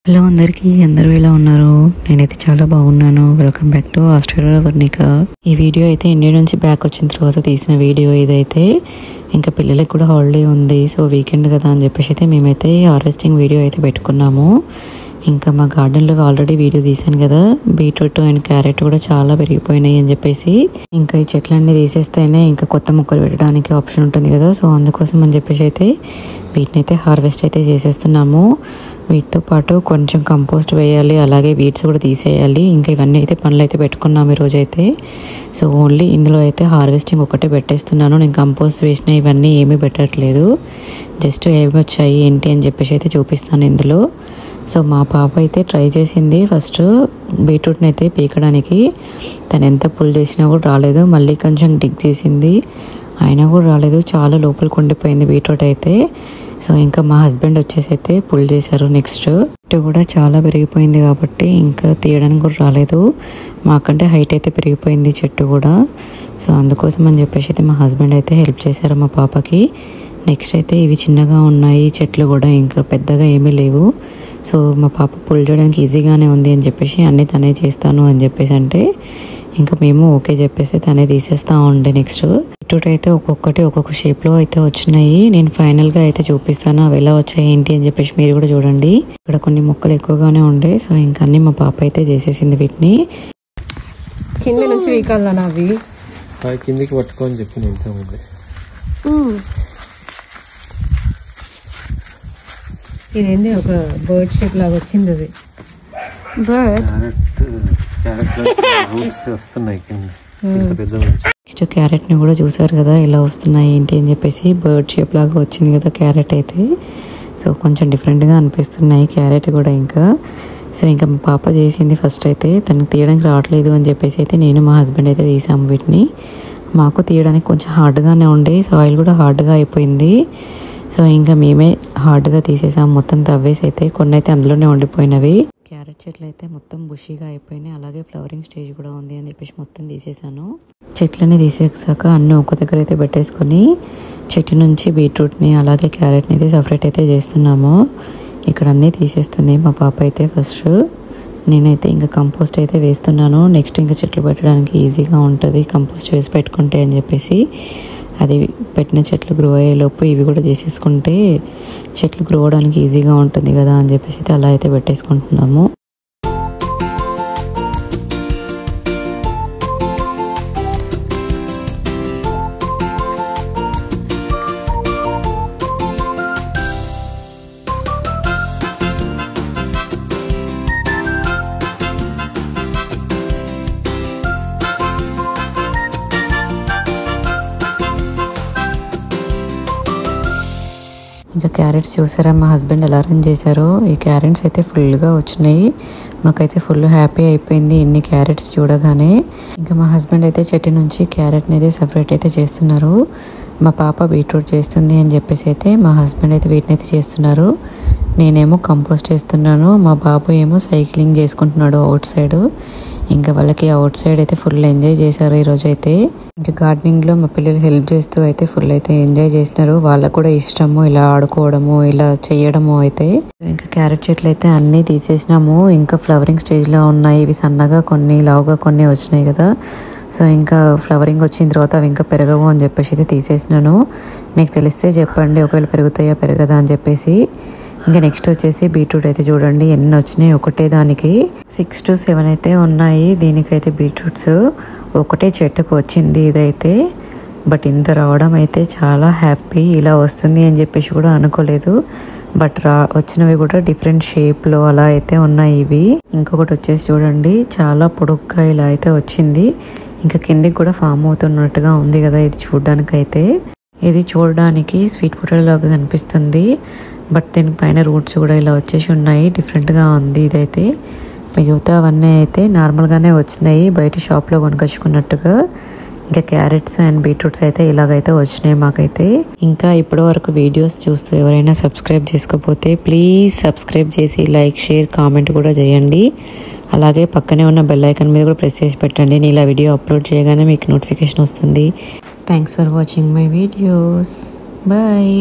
Hello అందరికీ, అందరూ ఎలా ఉన్నారు? నేనైతే చాలా బాగున్నాను. Welcome back to Australia Varnika. ఈ వీడియో అయితే ఇండియా నుంచి బ్యాక్ వచ్చిన తర్వాత తీసిన వీడియో ఇదైతే. ఇంకా పిల్లలకి కూడా హాలిడే ఉంది, సో వీకెండ్ కదా అని చెప్పేసి అయితే మేమైతే హార్వెస్టింగ్ వీడియో అయితే పెట్టుకున్నాము. ఇంకా మా గార్డెన్లో ఆల్రెడీ వీడియో తీసాను కదా, బీట్రూట్ అండ్ క్యారెట్ కూడా చాలా పెరిగిపోయినాయి అని చెప్పేసి. ఇంకా ఈ చెట్లన్నీ తీసేస్తేనే ఇంకా కొత్త మొక్కలు పెట్టడానికి ఆప్షన్ ఉంటుంది కదా, సో అందుకోసం అని చెప్పేసి అయితే వీటిని అయితే హార్వెస్ట్ అయితే చేసేస్తున్నాము. వీటితో పాటు కొంచెం కంపోస్ట్ వేయాలి, అలాగే వీడ్స్ కూడా తీసేయాలి. ఇంకా ఇవన్నీ అయితే పనులు అయితే పెట్టుకున్నాము ఈరోజు అయితే. సో ఓన్లీ ఇందులో అయితే హార్వెస్టింగ్ ఒకటే పెట్టేస్తున్నాను. నేను కంపోస్ట్ వేసిన ఇవన్నీ ఏమీ పెట్టట్లేదు, జస్ట్ ఏమి వచ్చాయి ఏంటి అని చెప్పేసి అయితే చూపిస్తాను ఇందులో. సో మా పాప అయితే ట్రై చేసింది ఫస్ట్ బీట్రూట్ని అయితే పీకడానికి. తను ఎంత పుల్ చేసినా కూడా రాలేదు. మళ్ళీ కొంచెం డిగ్ చేసింది, అయినా కూడా రాలేదు. చాలా లోపలికి ఉండిపోయింది బీట్రూట్ అయితే. సో ఇంకా మా హస్బెండ్ వచ్చేసి అయితే పుల్ చేశారు. నెక్స్ట్ చెట్టు కూడా చాలా పెరిగిపోయింది కాబట్టి ఇంకా తీయడానికి కూడా రాలేదు. మాకంటే హైట్ అయితే పెరిగిపోయింది చెట్టు కూడా. సో అందుకోసం అని చెప్పేసి అయితే మా హస్బెండ్ అయితే హెల్ప్ చేశారు మా పాపకి. నెక్స్ట్ అయితే ఇవి చిన్నగా ఉన్నాయి చెట్లు కూడా, ఇంకా పెద్దగా ఏమీ లేవు. సో మా పాప పుల్ చేయడానికి ఈజీగానే ఉంది అని చెప్పేసి అన్నీ తనే చేస్తాను అని చెప్పేసి అంటే ఇంకా మేము ఓకే చెప్పేసి తనే తీసేస్తూ ఉండే. నెక్స్ట్ బీట్రూట్ అయితే ఒక్కొక్కటి ఒక్కొక్క షేప్లో అయితే వచ్చినాయి. నేను ఫైనల్గా అయితే చూపిస్తాను అవి ఎలా వచ్చాయి ఏంటి అని చెప్పేసి మీరు కూడా చూడండి. ఇక్కడ కొన్ని మొక్కలు ఎక్కువగానే ఉండే, సో ఇంకా అన్ని మా పాప అయితే చేసేసింది. వీటిని కింద నుంచి వీకాలనా అవి కిందికి పట్టుకొని చెప్పి ఎంత ఉంది. ఇదేంది ఒక బర్డ్ షేప్ లాగా వచ్చింది. అది నెక్స్ట్ క్యారెట్ని కూడా చూసారు కదా ఎలా వస్తున్నాయి ఏంటి అని చెప్పేసి. బర్డ్ షేప్ లాగా వచ్చింది కదా క్యారెట్ అయితే. సో కొంచెం డిఫరెంట్గా అనిపిస్తున్నాయి క్యారెట్ కూడా. ఇంకా సో ఇంకా మా పాప చేసింది ఫస్ట్ అయితే. తనకు తీయడానికి రావట్లేదు అని చెప్పేసి అయితే నేను మా హస్బెండ్ అయితే తీసాము వీటిని. మాకు తీయడానికి కొంచెం హార్డ్గానే ఉండే, సాయిల్ కూడా హార్డ్గా అయిపోయింది. సో ఇంకా మేమే హార్డ్గా తీసేసాము మొత్తం తవ్వేసి అయితే. కొన్ని అయితే అందులోనే ఉండిపోయినవి. క్యారెట్ చెట్లు అయితే మొత్తం బుషీగా అయిపోయినాయి, అలాగే ఫ్లవరింగ్ స్టేజ్ కూడా ఉంది అని చెప్పేసి మొత్తం తీసేసాను. చెట్లన్నీ తీసేసాక అన్నీ ఒక దగ్గర అయితే పెట్టేసుకొని చెట్టు నుంచి బీట్రూట్ని అలాగే క్యారెట్ని అయితే సపరేట్ అయితే చేస్తున్నాము. ఇక్కడ అన్నీ తీసేస్తుంది మా పాప అయితే ఫస్ట్. నేనైతే ఇంకా కంపోస్ట్ అయితే వేస్తున్నాను. నెక్స్ట్ ఇంకా చెట్లు పెట్టడానికి ఈజీగా ఉంటుంది కంపోస్ట్ వేసి పెట్టుకుంటే అని చెప్పేసి. అది పెట్టిన చెట్లు గ్రో అయ్యేలోపు ఇవి కూడా చేసేసుకుంటే చెట్లు గ్రో అవడానికి ఈజీగా ఉంటుంది కదా అని చెప్పేసి అయితే అలా అయితే పెట్టేసుకుంటున్నాము. ఇంకా క్యారెట్స్ చూసారా మా హస్బెండ్ ఎలా రన్ చేశారో. ఈ క్యారెట్స్ అయితే ఫుల్గా వచ్చినాయి. మాకైతే ఫుల్ హ్యాపీ అయిపోయింది ఎన్ని క్యారెట్స్ చూడగానే. ఇంకా మా హస్బెండ్ అయితే చెట్టు నుంచి క్యారెట్ని అయితే సపరేట్ అయితే చేస్తున్నారు. మా పాప బీట్రూట్ చేస్తుంది అని చెప్పేసి అయితే మా హస్బెండ్ అయితే వీటిని అయితే చేస్తున్నారు. నేనేమో కంపోస్ట్ వేస్తున్నాను. మా బాబు ఏమో సైక్లింగ్ చేసుకుంటున్నాడు అవుట్ సైడ్. ఇంకా వాళ్ళకి అవుట్ సైడ్ అయితే ఫుల్ ఎంజాయ్ చేశారు ఈరోజు అయితే. ఇంకా గార్డెనింగ్లో మా పిల్లలు హెల్ప్ చేస్తూ అయితే ఫుల్ అయితే ఎంజాయ్ చేసినారు. వాళ్ళకు కూడా ఇష్టము ఇలా ఆడుకోవడము ఇలా చేయడము అయితే. ఇంకా క్యారెట్ చెట్లు అయితే అన్నీ తీసేసినాము. ఇంకా ఫ్లవరింగ్ స్టేజ్లో ఉన్నాయి. ఇవి సన్నగా కొన్ని లావుగా కొన్ని వచ్చినాయి కదా. సో ఇంకా ఫ్లవరింగ్ వచ్చిన తర్వాత అవి ఇంకా పెరగవు అని చెప్పేసి అయితే తీసేసినాను. మీకు తెలిస్తే చెప్పండి ఒకవేళ పెరుగుతాయా పెరగదా అని చెప్పేసి. ఇంకా నెక్స్ట్ వచ్చేసి బీట్రూట్ అయితే చూడండి ఎన్ని వచ్చినాయి ఒకటే దానికి. 6 to 7 అయితే ఉన్నాయి దీనికైతే బీట్రూట్స్. ఒకటే చెట్టుకు వచ్చింది ఇదైతే. బట్ ఇంత రావడం అయితే చాలా హ్యాపీ. ఇలా వస్తుంది అని చెప్పేసి కూడా అనుకోలేదు. బట్ వచ్చినవి కూడా డిఫరెంట్ షేప్లో అలా అయితే ఉన్నాయి ఇవి. ఇంకొకటి వచ్చేసి చూడండి చాలా పొడుగ్గా ఇలా అయితే వచ్చింది. ఇంకా కిందికి కూడా ఫామ్ అవుతున్నట్టుగా ఉంది కదా ఇది చూడడానికైతే. ఇది చూడడానికి స్వీట్ పొటాటో లాగా కనిపిస్తుంది. బట్ దీనిపైన రూట్స్ కూడా ఇలా వచ్చేసి ఉన్నాయి. డిఫరెంట్గా ఉంది ఇదైతే. మిగతా అవన్నీ అయితే నార్మల్గానే వచ్చినాయి బయట షాప్లో కొనుకొచ్చుకున్నట్టుగా. ఇంకా క్యారెట్స్ అండ్ బీట్రూట్స్ అయితే ఇలాగైతే వచ్చినాయి మాకైతే. ఇంకా ఇప్పటి వరకు వీడియోస్ చూస్తూ ఎవరైనా సబ్స్క్రైబ్ చేసుకోకపోతే ప్లీజ్ సబ్స్క్రైబ్ చేసి లైక్ షేర్ కామెంట్ కూడా చేయండి. అలాగే పక్కనే ఉన్న బెల్ ఐకాన్ మీద కూడా ప్రెస్ చేసి పెట్టండి. నేను ఇలా వీడియో అప్లోడ్ చేయగానే మీకు నోటిఫికేషన్ వస్తుంది. Thanks for watching my videos. Bye.